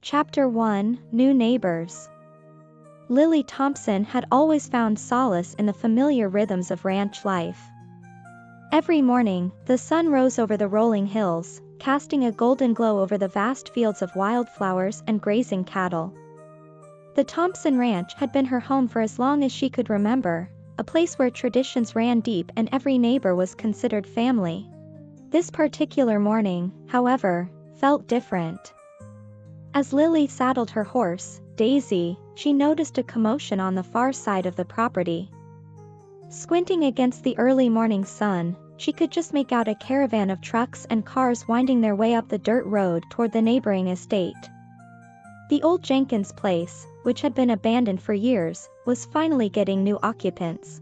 Chapter 1: New Neighbors. Lily Thompson had always found solace in the familiar rhythms of ranch life. Every morning, the sun rose over the rolling hills, casting a golden glow over the vast fields of wildflowers and grazing cattle. The Thompson Ranch had been her home for as long as she could remember, a place where traditions ran deep and every neighbor was considered family. This particular morning, however, felt different. As Lily saddled her horse, Daisy, she noticed a commotion on the far side of the property. Squinting against the early morning sun, she could just make out a caravan of trucks and cars winding their way up the dirt road toward the neighboring estate. The old Jenkins place, which had been abandoned for years, was finally getting new occupants.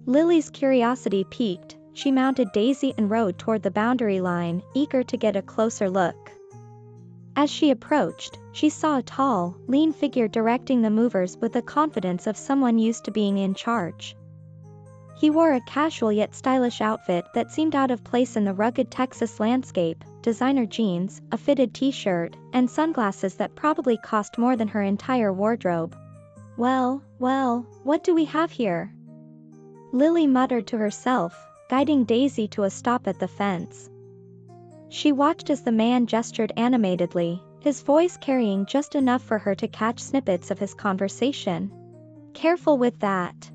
Lily's curiosity piqued, she mounted Daisy and rode toward the boundary line, eager to get a closer look. As she approached, she saw a tall, lean figure directing the movers with the confidence of someone used to being in charge. He wore a casual yet stylish outfit that seemed out of place in the rugged Texas landscape: designer jeans, a fitted t-shirt, and sunglasses that probably cost more than her entire wardrobe. Well, what do we have here?" Lily muttered to herself, guiding Daisy to a stop at the fence. She watched as the man gestured animatedly, his voice carrying just enough for her to catch snippets of his conversation. "Careful with that.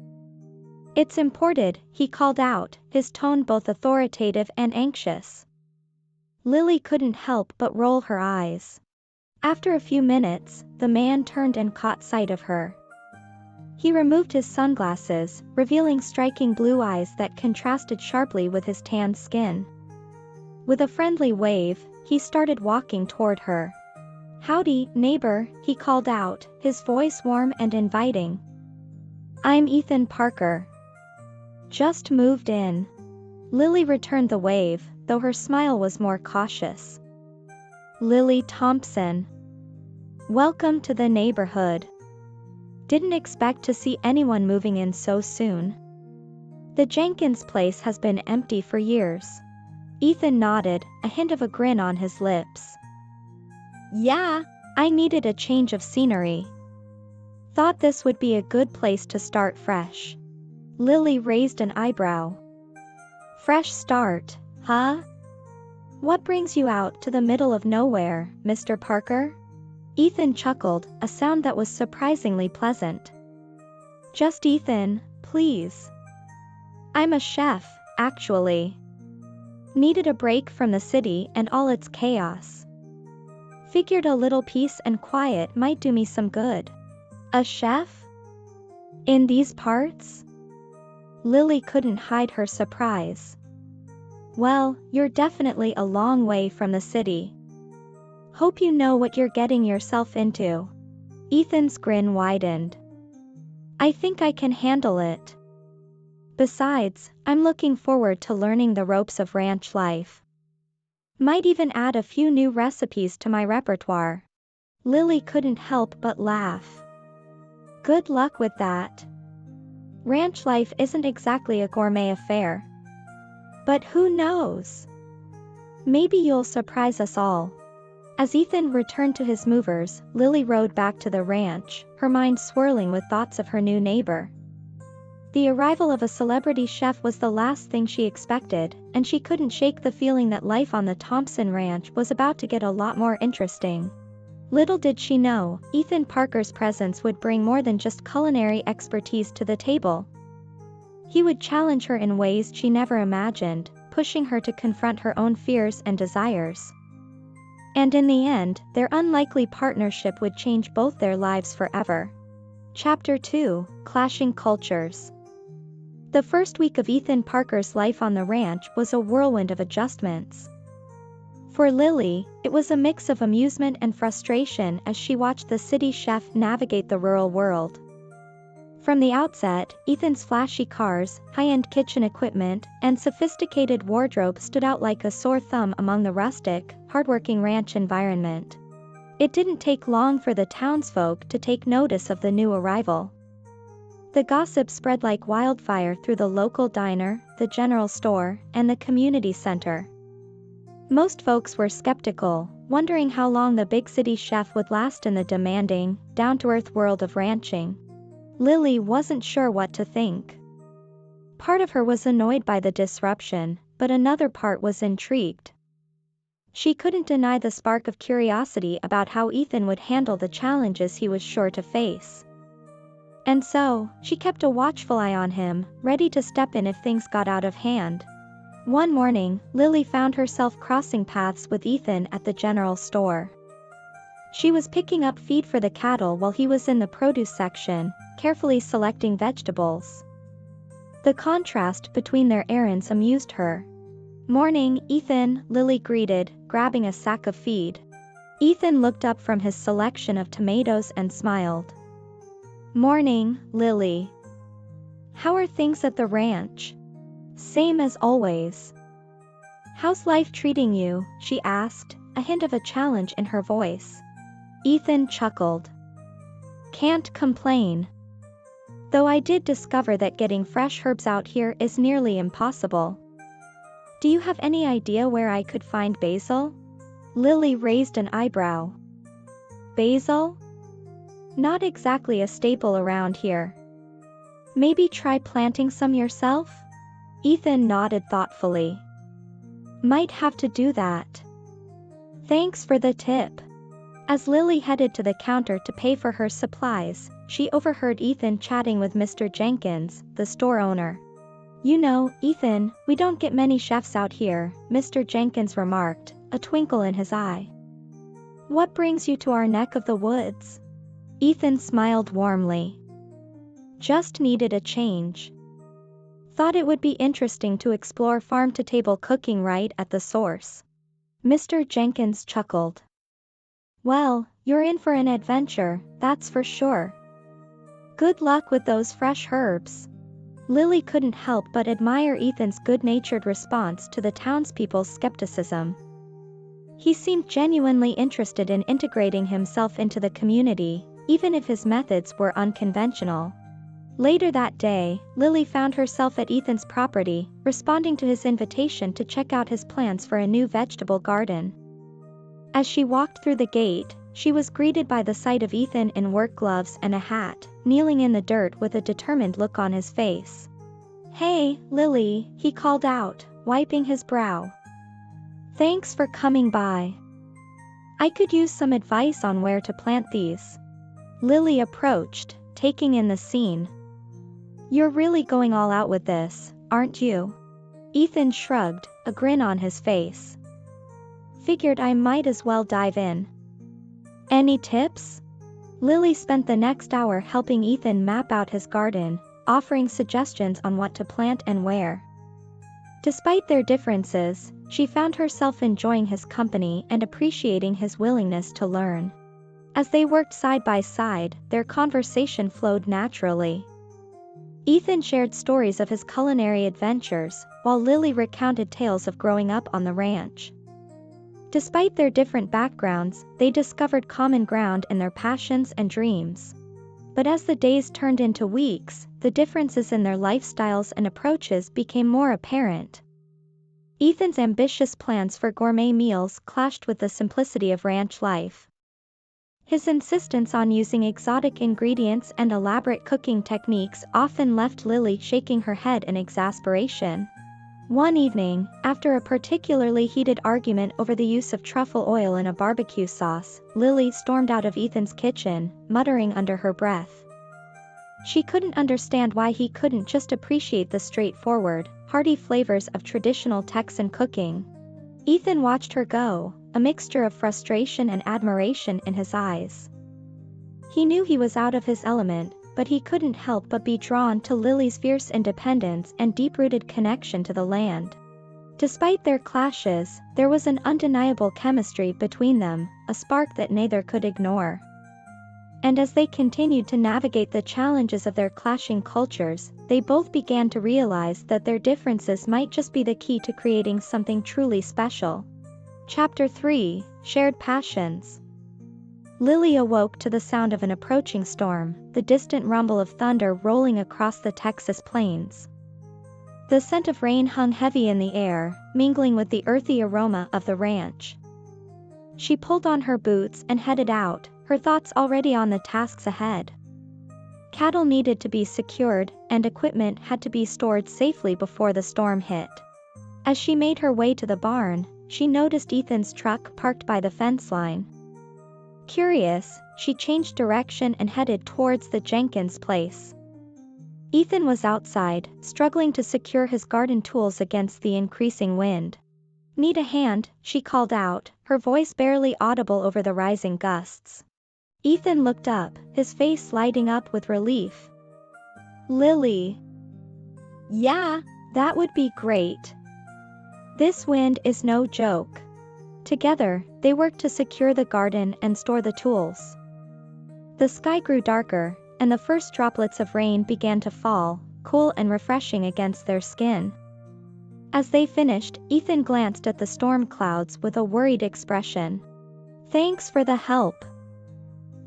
It's imported," he called out, his tone both authoritative and anxious. Lily couldn't help but roll her eyes. After a few minutes, the man turned and caught sight of her. He removed his sunglasses, revealing striking blue eyes that contrasted sharply with his tanned skin. With a friendly wave, he started walking toward her. "Howdy, neighbor," he called out, his voice warm and inviting. "I'm Ethan Parker. Just moved in." Lily returned the wave, though her smile was more cautious. "Lily Thompson. Welcome to the neighborhood. Didn't expect to see anyone moving in so soon." "The Jenkins place has been empty for years." Ethan nodded, a hint of a grin on his lips. "Yeah, I needed a change of scenery. Thought this would be a good place to start fresh." Lily raised an eyebrow. "Fresh start, huh? What brings you out to the middle of nowhere, Mr. Parker?" Ethan chuckled, a sound that was surprisingly pleasant. "Just Ethan, please. I'm a chef, actually. Needed a break from the city and all its chaos. Figured a little peace and quiet might do me some good." "A chef? In these parts?" Lily couldn't hide her surprise. "Well, you're definitely a long way from the city. Hope you know what you're getting yourself into." Ethan's grin widened. "I think I can handle it. Besides, I'm looking forward to learning the ropes of ranch life. Might even add a few new recipes to my repertoire." Lily couldn't help but laugh. "Good luck with that. Ranch life isn't exactly a gourmet affair. But who knows? Maybe you'll surprise us all." As Ethan returned to his movers, Lily rode back to the ranch, her mind swirling with thoughts of her new neighbor. The arrival of a celebrity chef was the last thing she expected, and she couldn't shake the feeling that life on the Thompson Ranch was about to get a lot more interesting. Little did she know, Ethan Parker's presence would bring more than just culinary expertise to the table. He would challenge her in ways she never imagined, pushing her to confront her own fears and desires. And in the end, their unlikely partnership would change both their lives forever. Chapter 2: Clashing Cultures. The first week of Ethan Parker's life on the ranch was a whirlwind of adjustments. For Lily, it was a mix of amusement and frustration as she watched the city chef navigate the rural world. From the outset, Ethan's flashy cars, high-end kitchen equipment, and sophisticated wardrobe stood out like a sore thumb among the rustic, hardworking ranch environment. It didn't take long for the townsfolk to take notice of the new arrival. The gossip spread like wildfire through the local diner, the general store, and the community center. Most folks were skeptical, wondering how long the big city chef would last in the demanding, down-to-earth world of ranching. Lily wasn't sure what to think. Part of her was annoyed by the disruption, but another part was intrigued. She couldn't deny the spark of curiosity about how Ethan would handle the challenges he was sure to face. And so, she kept a watchful eye on him, ready to step in if things got out of hand. One morning, Lily found herself crossing paths with Ethan at the general store. She was picking up feed for the cattle while he was in the produce section, carefully selecting vegetables. The contrast between their errands amused her. "Morning, Ethan," Lily greeted, grabbing a sack of feed. Ethan looked up from his selection of tomatoes and smiled. "Morning, Lily. How are things at the ranch?" "Same as always." "How's life treating you?" she asked, a hint of a challenge in her voice. Ethan chuckled. "Can't complain. Though I did discover that getting fresh herbs out here is nearly impossible." "Do you have any idea where I could find basil?" Lily raised an eyebrow. "Basil? Not exactly a staple around here. Maybe try planting some yourself?" Ethan nodded thoughtfully. "Might have to do that. Thanks for the tip." As Lily headed to the counter to pay for her supplies, she overheard Ethan chatting with Mr. Jenkins, the store owner. "You know, Ethan, we don't get many chefs out here," Mr. Jenkins remarked, a twinkle in his eye. "What brings you to our neck of the woods?" Ethan smiled warmly. "Just needed a change. Thought it would be interesting to explore farm-to-table cooking right at the source." Mr. Jenkins chuckled. "Well, you're in for an adventure, that's for sure. Good luck with those fresh herbs." Lily couldn't help but admire Ethan's good-natured response to the townspeople's skepticism. He seemed genuinely interested in integrating himself into the community, even if his methods were unconventional. Later that day, Lily found herself at Ethan's property, responding to his invitation to check out his plans for a new vegetable garden. As she walked through the gate, she was greeted by the sight of Ethan in work gloves and a hat, kneeling in the dirt with a determined look on his face. "Hey, Lily," he called out, wiping his brow. "Thanks for coming by. I could use some advice on where to plant these." Lily approached, taking in the scene. "You're really going all out with this, aren't you?" Ethan shrugged, a grin on his face. "Figured I might as well dive in." "Any tips?" Lily spent the next hour helping Ethan map out his garden, offering suggestions on what to plant and where. Despite their differences, she found herself enjoying his company and appreciating his willingness to learn. As they worked side by side, their conversation flowed naturally. Ethan shared stories of his culinary adventures, while Lily recounted tales of growing up on the ranch. Despite their different backgrounds, they discovered common ground in their passions and dreams. But as the days turned into weeks, the differences in their lifestyles and approaches became more apparent. Ethan's ambitious plans for gourmet meals clashed with the simplicity of ranch life. His insistence on using exotic ingredients and elaborate cooking techniques often left Lily shaking her head in exasperation. One evening, after a particularly heated argument over the use of truffle oil in a barbecue sauce, Lily stormed out of Ethan's kitchen, muttering under her breath. She couldn't understand why he couldn't just appreciate the straightforward, hearty flavors of traditional Texan cooking. Ethan watched her go, a mixture of frustration and admiration in his eyes. He knew he was out of his element, but he couldn't help but be drawn to Lily's fierce independence and deep-rooted connection to the land. Despite their clashes, there was an undeniable chemistry between them, a spark that neither could ignore. And as they continued to navigate the challenges of their clashing cultures, they both began to realize that their differences might just be the key to creating something truly special. Chapter 3: Shared Passions. Lily awoke to the sound of an approaching storm, the distant rumble of thunder rolling across the Texas plains. The scent of rain hung heavy in the air, mingling with the earthy aroma of the ranch. She pulled on her boots and headed out, her thoughts already on the tasks ahead. Cattle needed to be secured, and equipment had to be stored safely before the storm hit. As she made her way to the barn, she noticed Ethan's truck parked by the fence line. Curious, she changed direction and headed towards the Jenkins place. Ethan was outside, struggling to secure his garden tools against the increasing wind. "Need a hand?" she called out, her voice barely audible over the rising gusts. Ethan looked up, his face lighting up with relief. "Lily." "Yeah, that would be great. This wind is no joke." Together, they worked to secure the garden and store the tools. The sky grew darker, and the first droplets of rain began to fall, cool and refreshing against their skin. As they finished, Ethan glanced at the storm clouds with a worried expression. "Thanks for the help.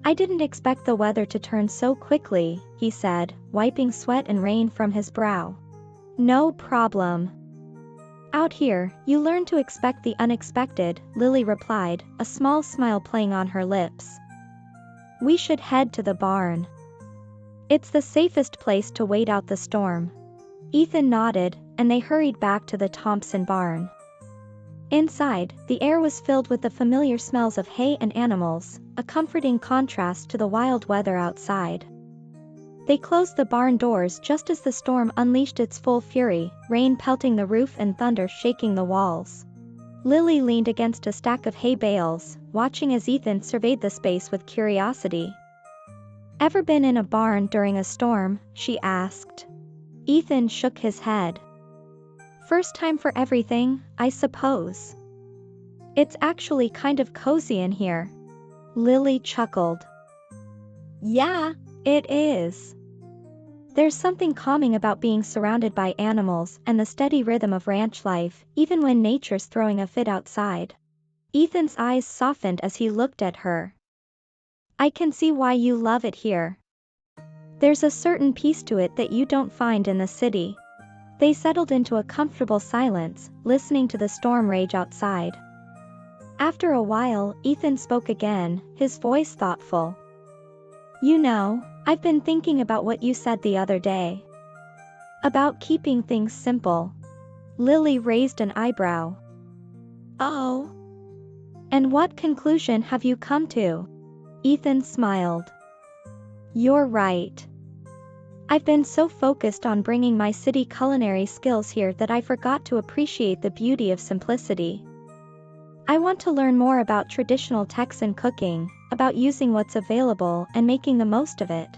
I didn't expect the weather to turn so quickly," he said, wiping sweat and rain from his brow. "No problem. Out here, you learn to expect the unexpected," Lily replied, a small smile playing on her lips. "We should head to the barn. It's the safest place to wait out the storm." Ethan nodded, and they hurried back to the Thompson barn. Inside, the air was filled with the familiar smells of hay and animals, a comforting contrast to the wild weather outside. They closed the barn doors just as the storm unleashed its full fury, rain pelting the roof and thunder shaking the walls. Lily leaned against a stack of hay bales, watching as Ethan surveyed the space with curiosity. "Ever been in a barn during a storm?" she asked. Ethan shook his head. "First time for everything, I suppose. It's actually kind of cozy in here." Lily chuckled. "Yeah, it is. There's something calming about being surrounded by animals and the steady rhythm of ranch life, even when nature's throwing a fit outside." Ethan's eyes softened as he looked at her. "I can see why you love it here. There's a certain peace to it that you don't find in the city." They settled into a comfortable silence, listening to the storm rage outside. After a while, Ethan spoke again, his voice thoughtful. "You know, I've been thinking about what you said the other day. About keeping things simple." Lily raised an eyebrow. "Oh? And what conclusion have you come to?" Ethan smiled. "You're right. I've been so focused on bringing my city culinary skills here that I forgot to appreciate the beauty of simplicity. I want to learn more about traditional Texan cooking, about using what's available and making the most of it."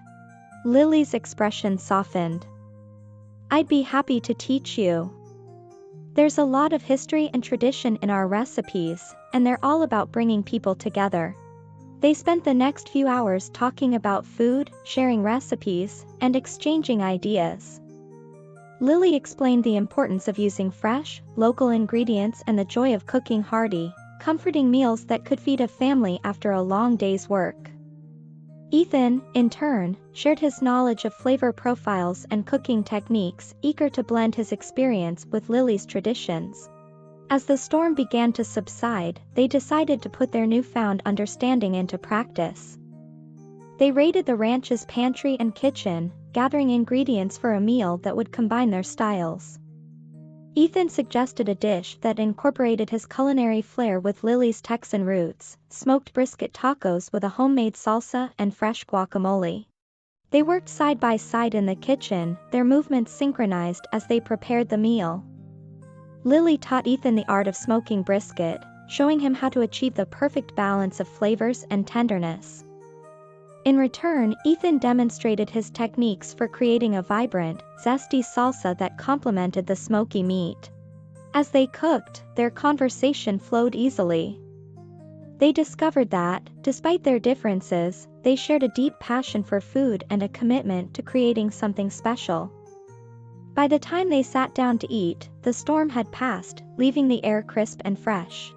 Lily's expression softened. "I'd be happy to teach you. There's a lot of history and tradition in our recipes, and they're all about bringing people together." They spent the next few hours talking about food, sharing recipes, and exchanging ideas. Lily explained the importance of using fresh, local ingredients and the joy of cooking hearty, comforting meals that could feed a family after a long day's work. Ethan, in turn, shared his knowledge of flavor profiles and cooking techniques, eager to blend his experience with Lily's traditions. As the storm began to subside, they decided to put their newfound understanding into practice. They raided the ranch's pantry and kitchen, gathering ingredients for a meal that would combine their styles. Ethan suggested a dish that incorporated his culinary flair with Lily's Texan roots, smoked brisket tacos with a homemade salsa and fresh guacamole. They worked side by side in the kitchen, their movements synchronized as they prepared the meal. Lily taught Ethan the art of smoking brisket, showing him how to achieve the perfect balance of flavors and tenderness. In return, Ethan demonstrated his techniques for creating a vibrant, zesty salsa that complemented the smoky meat. As they cooked, their conversation flowed easily. They discovered that, despite their differences, they shared a deep passion for food and a commitment to creating something special. By the time they sat down to eat, the storm had passed, leaving the air crisp and fresh.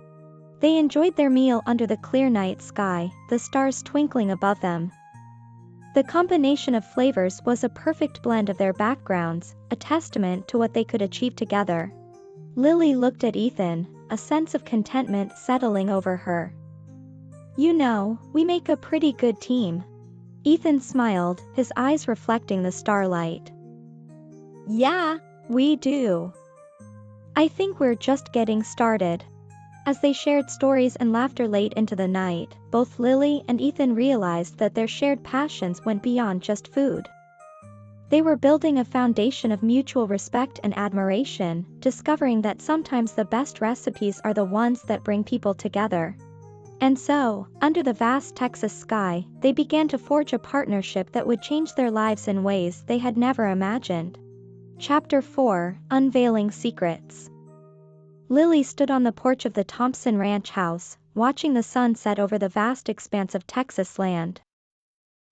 They enjoyed their meal under the clear night sky, the stars twinkling above them. The combination of flavors was a perfect blend of their backgrounds, a testament to what they could achieve together. Lily looked at Ethan, a sense of contentment settling over her. "You know, we make a pretty good team." Ethan smiled, his eyes reflecting the starlight. "Yeah, we do. I think we're just getting started." As they shared stories and laughter late into the night, both Lily and Ethan realized that their shared passions went beyond just food. They were building a foundation of mutual respect and admiration, discovering that sometimes the best recipes are the ones that bring people together. And so, under the vast Texas sky, they began to forge a partnership that would change their lives in ways they had never imagined. Chapter 4: Unveiling Secrets. Lily stood on the porch of the Thompson Ranch house, watching the sun set over the vast expanse of Texas land.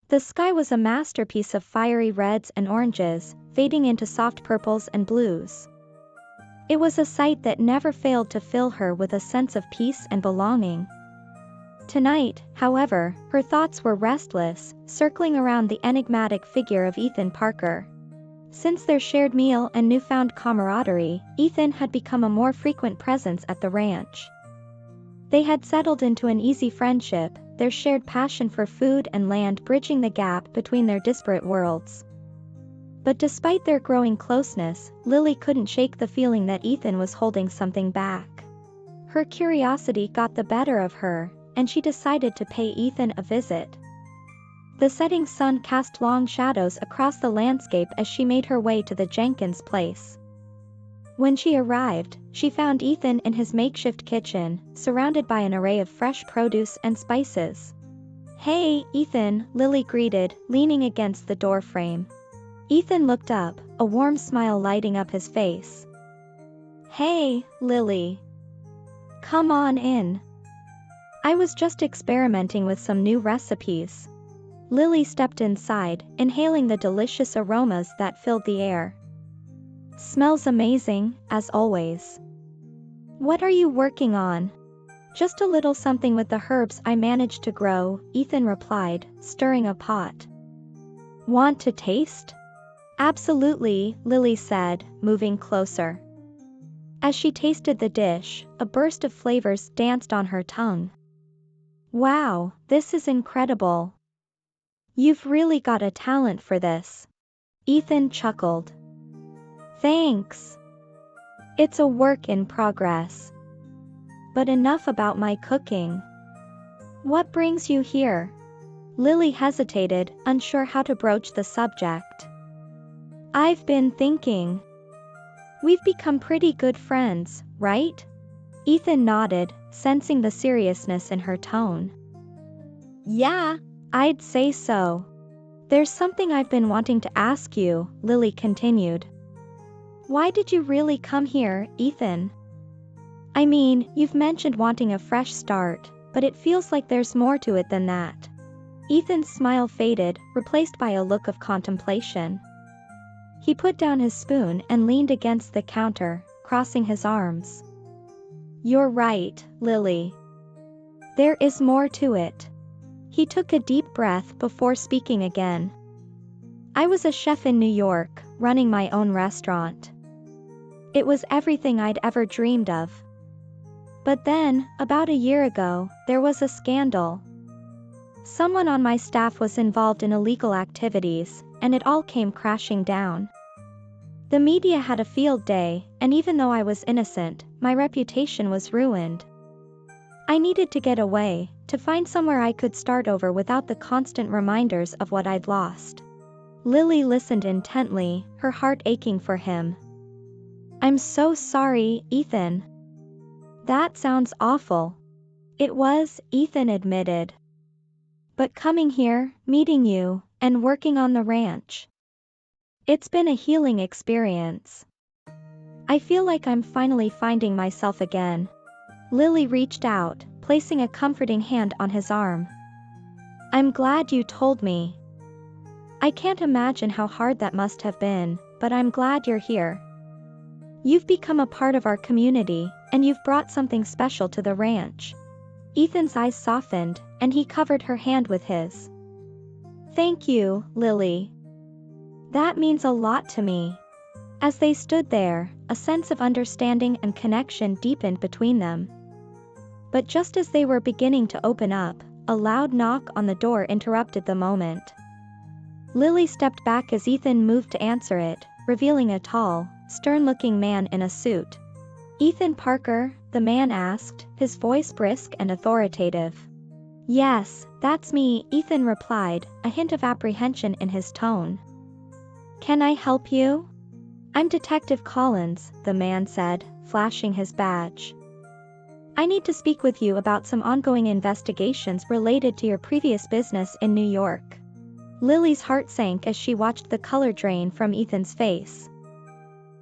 The sky was a masterpiece of fiery reds and oranges, fading into soft purples and blues. It was a sight that never failed to fill her with a sense of peace and belonging. Tonight, however, her thoughts were restless, circling around the enigmatic figure of Ethan Parker. Since their shared meal and newfound camaraderie, Ethan had become a more frequent presence at the ranch. They had settled into an easy friendship, their shared passion for food and land bridging the gap between their disparate worlds. But despite their growing closeness, Lily couldn't shake the feeling that Ethan was holding something back. Her curiosity got the better of her, and she decided to pay Ethan a visit. The setting sun cast long shadows across the landscape as she made her way to the Jenkins place. When she arrived, she found Ethan in his makeshift kitchen, surrounded by an array of fresh produce and spices. "Hey, Ethan," Lily greeted, leaning against the doorframe. Ethan looked up, a warm smile lighting up his face. "Hey, Lily. Come on in. I was just experimenting with some new recipes." Lily stepped inside, inhaling the delicious aromas that filled the air. "Smells amazing, as always. What are you working on?" "Just a little something with the herbs I managed to grow," Ethan replied, stirring a pot. "Want to taste?" "Absolutely," Lily said, moving closer. As she tasted the dish, a burst of flavors danced on her tongue. "Wow, this is incredible. You've really got a talent for this." Ethan chuckled. "Thanks. It's a work in progress. But enough about my cooking. What brings you here?" Lily hesitated, unsure how to broach the subject. "I've been thinking. We've become pretty good friends, right?" Ethan nodded, sensing the seriousness in her tone. "Yeah, I'd say so. There's something I've been wanting to ask you," Lily continued. "Why did you really come here, Ethan? I mean, you've mentioned wanting a fresh start, but it feels like there's more to it than that." Ethan's smile faded, replaced by a look of contemplation. He put down his spoon and leaned against the counter, crossing his arms. "You're right, Lily. There is more to it." He took a deep breath before speaking again. "I was a chef in New York, running my own restaurant. It was everything I'd ever dreamed of. But then, about a year ago, there was a scandal. Someone on my staff was involved in illegal activities, and it all came crashing down. The media had a field day, and even though I was innocent, my reputation was ruined. I needed to get away, to find somewhere I could start over without the constant reminders of what I'd lost." Lily listened intently, her heart aching for him. "I'm so sorry, Ethan. That sounds awful." It was, Ethan admitted. "But coming here, meeting you, and working on the ranch. It's been a healing experience. I feel like I'm finally finding myself again." Lily reached out, placing a comforting hand on his arm. "I'm glad you told me. I can't imagine how hard that must have been, but I'm glad you're here. You've become a part of our community, and you've brought something special to the ranch." Ethan's eyes softened, and he covered her hand with his. Thank you, Lily. That means a lot to me. As they stood there, a sense of understanding and connection deepened between them. But just as they were beginning to open up, a loud knock on the door interrupted the moment. Lily stepped back as Ethan moved to answer it, revealing a tall, stern-looking man in a suit. "Ethan Parker?" the man asked, his voice brisk and authoritative. "Yes, that's me," Ethan replied, a hint of apprehension in his tone. "Can I help you?" "I'm Detective Collins," the man said, flashing his badge. "I need to speak with you about some ongoing investigations related to your previous business in New York." Lily's heart sank as she watched the color drain from Ethan's face.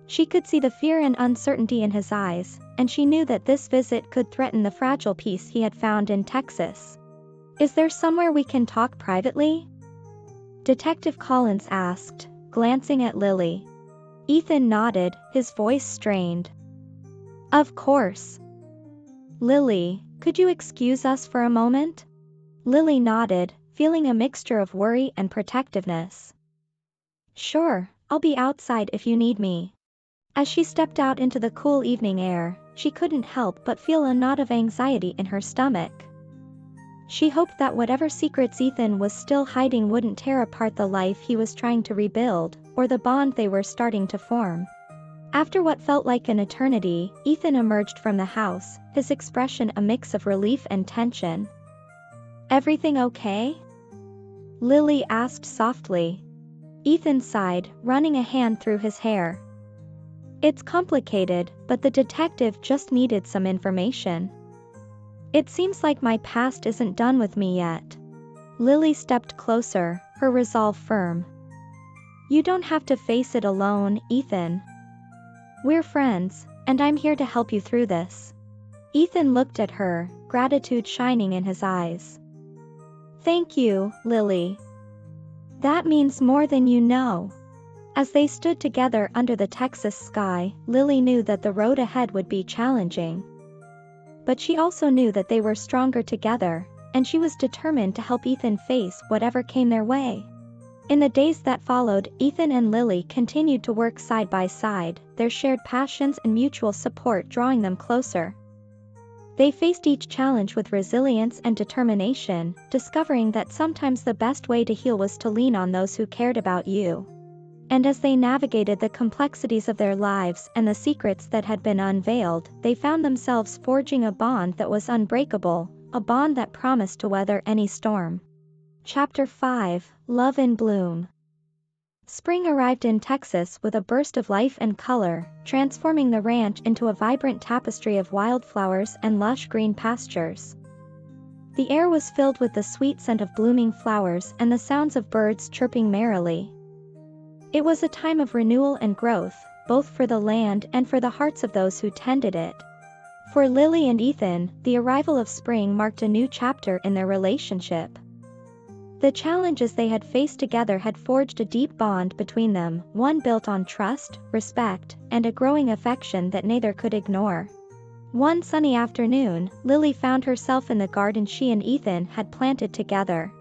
She could see the fear and uncertainty in his eyes, and she knew that this visit could threaten the fragile peace he had found in Texas. "Is there somewhere we can talk privately?" Detective Collins asked, glancing at Lily. Ethan nodded, his voice strained. "Of course. Lily, could you excuse us for a moment?" Lily nodded, feeling a mixture of worry and protectiveness. "Sure, I'll be outside if you need me." As she stepped out into the cool evening air, she couldn't help but feel a knot of anxiety in her stomach. She hoped that whatever secrets Ethan was still hiding wouldn't tear apart the life he was trying to rebuild, or the bond they were starting to form. After what felt like an eternity, Ethan emerged from the house, his expression a mix of relief and tension. "Everything okay?" Lily asked softly. Ethan sighed, running a hand through his hair. "It's complicated, but the detective just needed some information. It seems like my past isn't done with me yet." Lily stepped closer, her resolve firm. "You don't have to face it alone, Ethan. We're friends, and I'm here to help you through this." Ethan looked at her, gratitude shining in his eyes. "Thank you, Lily. That means more than you know." As they stood together under the Texas sky, Lily knew that the road ahead would be challenging. But she also knew that they were stronger together, and she was determined to help Ethan face whatever came their way. In the days that followed, Ethan and Lily continued to work side by side, their shared passions and mutual support drawing them closer. They faced each challenge with resilience and determination, discovering that sometimes the best way to heal was to lean on those who cared about you. And as they navigated the complexities of their lives and the secrets that had been unveiled, they found themselves forging a bond that was unbreakable, a bond that promised to weather any storm. Chapter 5, Love in Bloom. Spring arrived in Texas with a burst of life and color, transforming the ranch into a vibrant tapestry of wildflowers and lush green pastures. The air was filled with the sweet scent of blooming flowers and the sounds of birds chirping merrily. It was a time of renewal and growth, both for the land and for the hearts of those who tended it. For Lily and Ethan, the arrival of spring marked a new chapter in their relationship. The challenges they had faced together had forged a deep bond between them, one built on trust, respect, and a growing affection that neither could ignore. One sunny afternoon, Lily found herself in the garden she and Ethan had planted together.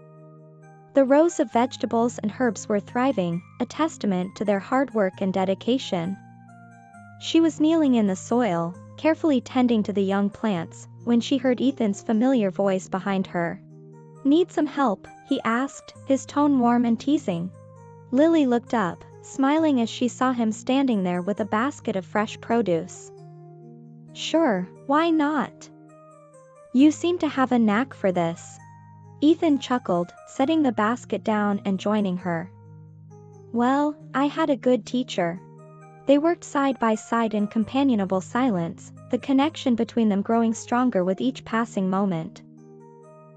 The rows of vegetables and herbs were thriving, a testament to their hard work and dedication. She was kneeling in the soil, carefully tending to the young plants, when she heard Ethan's familiar voice behind her. "Need some help?" he asked, his tone warm and teasing. Lily looked up, smiling as she saw him standing there with a basket of fresh produce. "Sure, why not? You seem to have a knack for this." Ethan chuckled, setting the basket down and joining her. "Well, I had a good teacher." They worked side by side in companionable silence, the connection between them growing stronger with each passing moment.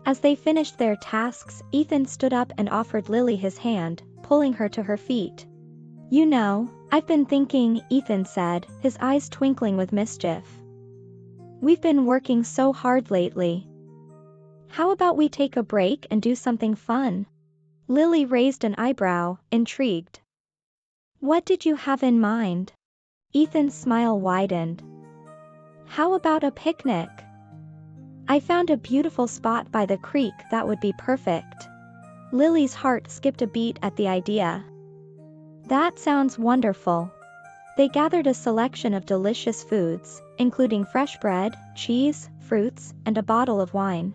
As they finished their tasks, Ethan stood up and offered Lily his hand, pulling her to her feet. "You know, I've been thinking," Ethan said, his eyes twinkling with mischief. "We've been working so hard lately. How about we take a break and do something fun?" Lily raised an eyebrow, intrigued. "What did you have in mind?" Ethan's smile widened. "How about a picnic? I found a beautiful spot by the creek that would be perfect." Lily's heart skipped a beat at the idea. That sounds wonderful. They gathered a selection of delicious foods, including fresh bread, cheese, fruits, and a bottle of wine.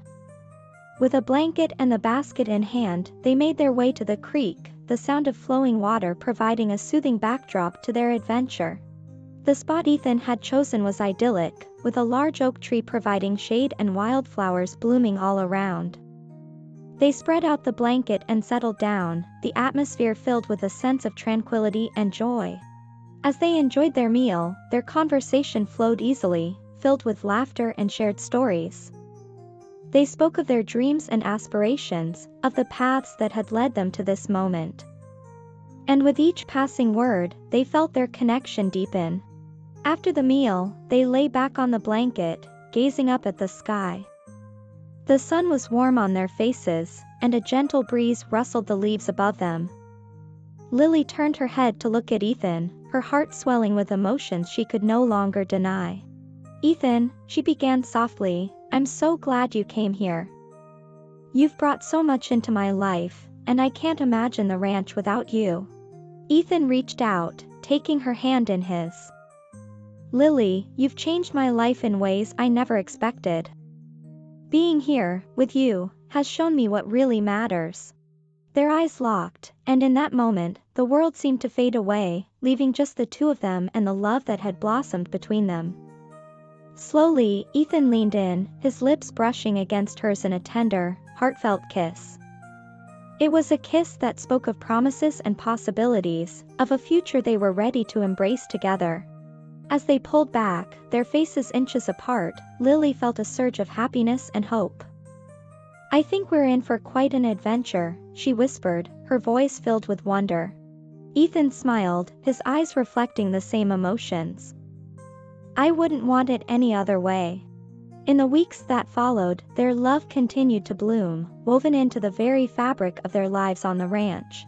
With a blanket and the basket in hand, they made their way to the creek, the sound of flowing water providing a soothing backdrop to their adventure. The spot Ethan had chosen was idyllic, with a large oak tree providing shade and wildflowers blooming all around. They spread out the blanket and settled down, the atmosphere filled with a sense of tranquility and joy. As they enjoyed their meal, their conversation flowed easily, filled with laughter and shared stories. They spoke of their dreams and aspirations, of the paths that had led them to this moment. And with each passing word, they felt their connection deepen. After the meal, they lay back on the blanket, gazing up at the sky. The sun was warm on their faces, and a gentle breeze rustled the leaves above them. Lily turned her head to look at Ethan, her heart swelling with emotions she could no longer deny. "Ethan," she began softly, "I'm so glad you came here. You've brought so much into my life, and I can't imagine the ranch without you." Ethan reached out, taking her hand in his. "Lily, you've changed my life in ways I never expected. Being here, with you, has shown me what really matters." Their eyes locked, and in that moment, the world seemed to fade away, leaving just the two of them and the love that had blossomed between them. Slowly, Ethan leaned in, his lips brushing against hers in a tender, heartfelt kiss. It was a kiss that spoke of promises and possibilities, of a future they were ready to embrace together. As they pulled back, their faces inches apart, Lily felt a surge of happiness and hope. "I think we're in for quite an adventure," she whispered, her voice filled with wonder. Ethan smiled, his eyes reflecting the same emotions. "I wouldn't want it any other way." In the weeks that followed, their love continued to bloom, woven into the very fabric of their lives on the ranch.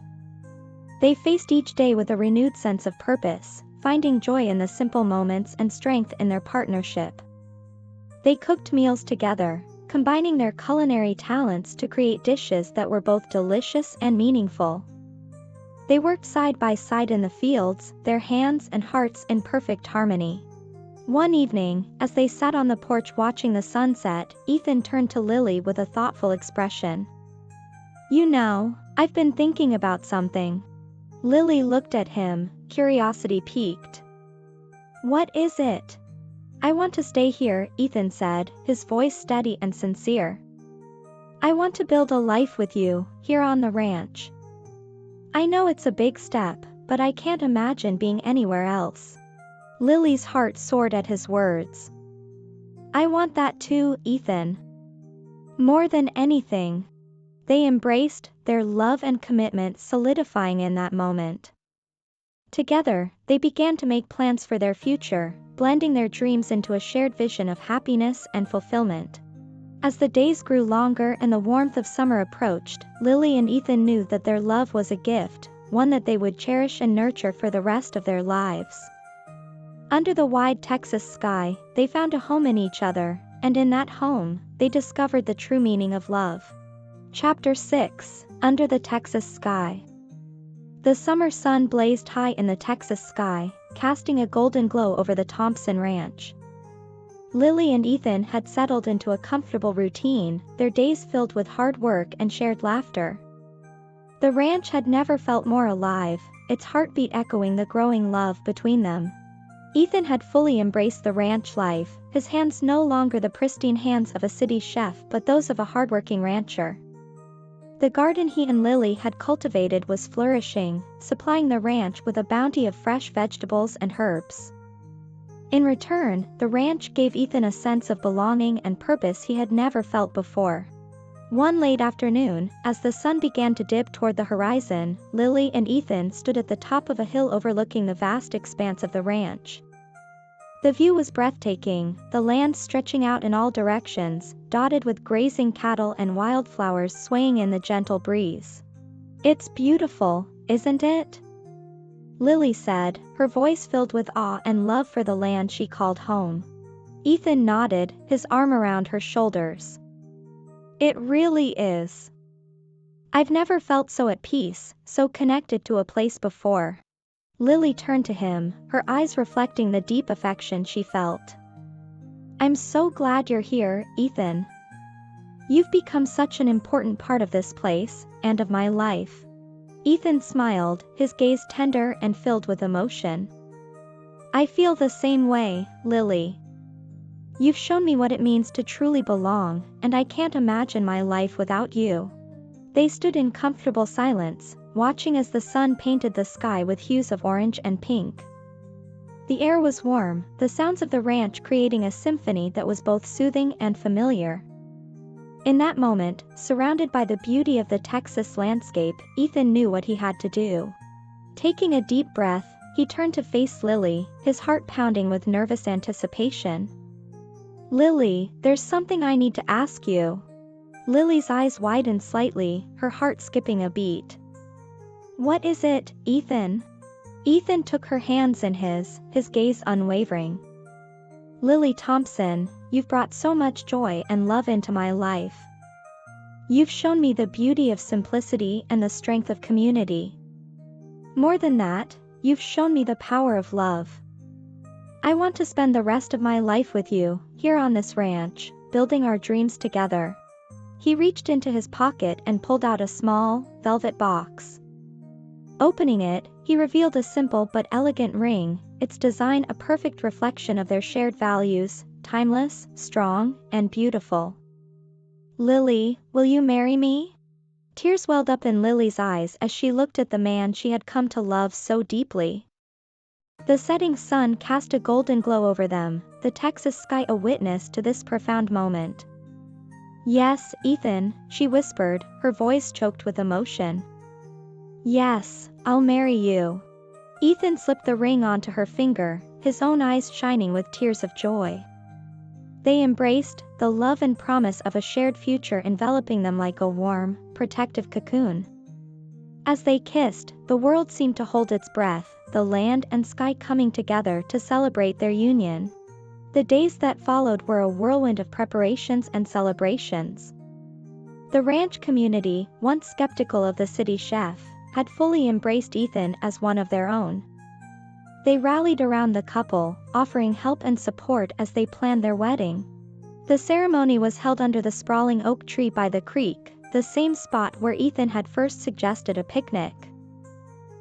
They faced each day with a renewed sense of purpose, finding joy in the simple moments and strength in their partnership. They cooked meals together, combining their culinary talents to create dishes that were both delicious and meaningful. They worked side by side in the fields, their hands and hearts in perfect harmony. One evening, as they sat on the porch watching the sunset, Ethan turned to Lily with a thoughtful expression. "You know, I've been thinking about something." Lily looked at him, curiosity piqued. "What is it?" "I want to stay here," Ethan said, his voice steady and sincere. "I want to build a life with you, here on the ranch. I know it's a big step, but I can't imagine being anywhere else." Lily's heart soared at his words. "I want that too, Ethan. More than anything." They embraced, their love and commitment solidifying in that moment. Together, they began to make plans for their future, blending their dreams into a shared vision of happiness and fulfillment. As the days grew longer and the warmth of summer approached, Lily and Ethan knew that their love was a gift, one that they would cherish and nurture for the rest of their lives. Under the wide Texas sky, they found a home in each other, and in that home, they discovered the true meaning of love. Chapter 6: Under the Texas Sky. The summer sun blazed high in the Texas sky, casting a golden glow over the Thompson Ranch. Lily and Ethan had settled into a comfortable routine, their days filled with hard work and shared laughter. The ranch had never felt more alive, its heartbeat echoing the growing love between them. Ethan had fully embraced the ranch life, his hands no longer the pristine hands of a city chef but those of a hardworking rancher. The garden he and Lily had cultivated was flourishing, supplying the ranch with a bounty of fresh vegetables and herbs. In return, the ranch gave Ethan a sense of belonging and purpose he had never felt before. One late afternoon, as the sun began to dip toward the horizon, Lily and Ethan stood at the top of a hill overlooking the vast expanse of the ranch. The view was breathtaking, the land stretching out in all directions, dotted with grazing cattle and wildflowers swaying in the gentle breeze. "It's beautiful, isn't it?" Lily said, her voice filled with awe and love for the land she called home. Ethan nodded, his arm around her shoulders. "It really is. I've never felt so at peace, so connected to a place before. Lily turned to him, her eyes reflecting the deep affection she felt. I'm so glad you're here, Ethan. You've become such an important part of this place, and of my life. Ethan smiled, his gaze tender and filled with emotion. I feel the same way, Lily. You've shown me what it means to truly belong, and I can't imagine my life without you. They stood in comfortable silence, watching as the sun painted the sky with hues of orange and pink. The air was warm, the sounds of the ranch creating a symphony that was both soothing and familiar. In that moment, surrounded by the beauty of the Texas landscape, Ethan knew what he had to do. Taking a deep breath, he turned to face Lily, his heart pounding with nervous anticipation. Lily, there's something I need to ask you. Lily's eyes widened slightly, her heart skipping a beat. What is it, Ethan? Ethan took her hands in his gaze unwavering. Lily Thompson, you've brought so much joy and love into my life. You've shown me the beauty of simplicity and the strength of community. More than that, you've shown me the power of love. I want to spend the rest of my life with you, here on this ranch, building our dreams together. He reached into his pocket and pulled out a small, velvet box. Opening it, he revealed a simple but elegant ring, its design a perfect reflection of their shared values, timeless, strong, and beautiful. Lily, will you marry me? Tears welled up in Lily's eyes as she looked at the man she had come to love so deeply. The setting sun cast a golden glow over them, the Texas sky a witness to this profound moment. Yes, Ethan, she whispered, her voice choked with emotion. Yes, I'll marry you. Ethan slipped the ring onto her finger, his own eyes shining with tears of joy. They embraced, the love and promise of a shared future enveloping them like a warm, protective cocoon. As they kissed, the world seemed to hold its breath, the land and sky coming together to celebrate their union. The days that followed were a whirlwind of preparations and celebrations. The ranch community, once skeptical of the city chef, had fully embraced Ethan as one of their own. They rallied around the couple, offering help and support as they planned their wedding. The ceremony was held under the sprawling oak tree by the creek, the same spot where Ethan had first suggested a picnic.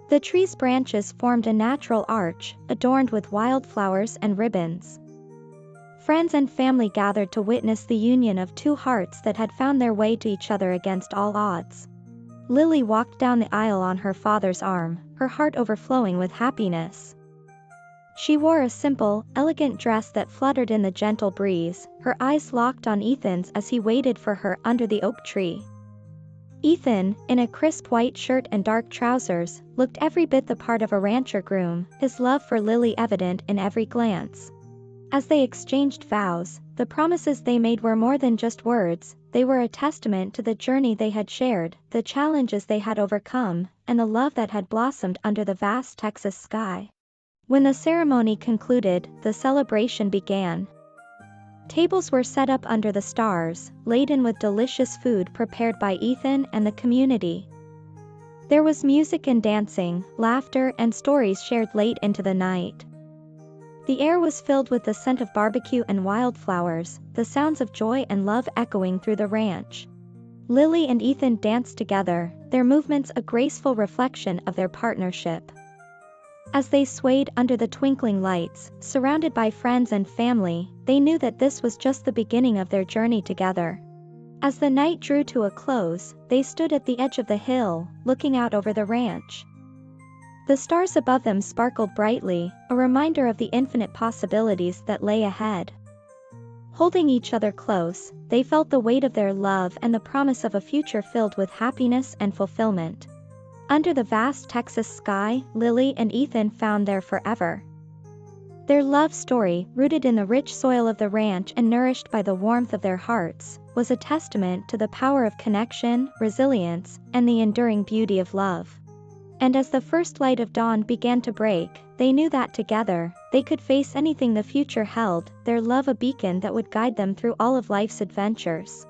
The tree's branches formed a natural arch, adorned with wildflowers and ribbons. Friends and family gathered to witness the union of two hearts that had found their way to each other against all odds. Lily walked down the aisle on her father's arm, her heart overflowing with happiness. She wore a simple, elegant dress that fluttered in the gentle breeze, her eyes locked on Ethan's as he waited for her under the oak tree. Ethan, in a crisp white shirt and dark trousers, looked every bit the part of a rancher groom, his love for Lily evident in every glance. As they exchanged vows, the promises they made were more than just words, they were a testament to the journey they had shared, the challenges they had overcome, and the love that had blossomed under the vast Texas sky. When the ceremony concluded, the celebration began. Tables were set up under the stars, laden with delicious food prepared by Ethan and the community. There was music and dancing, laughter and stories shared late into the night. The air was filled with the scent of barbecue and wildflowers, the sounds of joy and love echoing through the ranch. Lily and Ethan danced together, their movements a graceful reflection of their partnership. As they swayed under the twinkling lights, surrounded by friends and family, they knew that this was just the beginning of their journey together. As the night drew to a close, they stood at the edge of the hill, looking out over the ranch. The stars above them sparkled brightly, a reminder of the infinite possibilities that lay ahead. Holding each other close, they felt the weight of their love and the promise of a future filled with happiness and fulfillment. Under the vast Texas sky, Lily and Ethan found their forever. Their love story, rooted in the rich soil of the ranch and nourished by the warmth of their hearts, was a testament to the power of connection, resilience, and the enduring beauty of love. And as the first light of dawn began to break, they knew that together, they could face anything the future held, their love a beacon that would guide them through all of life's adventures.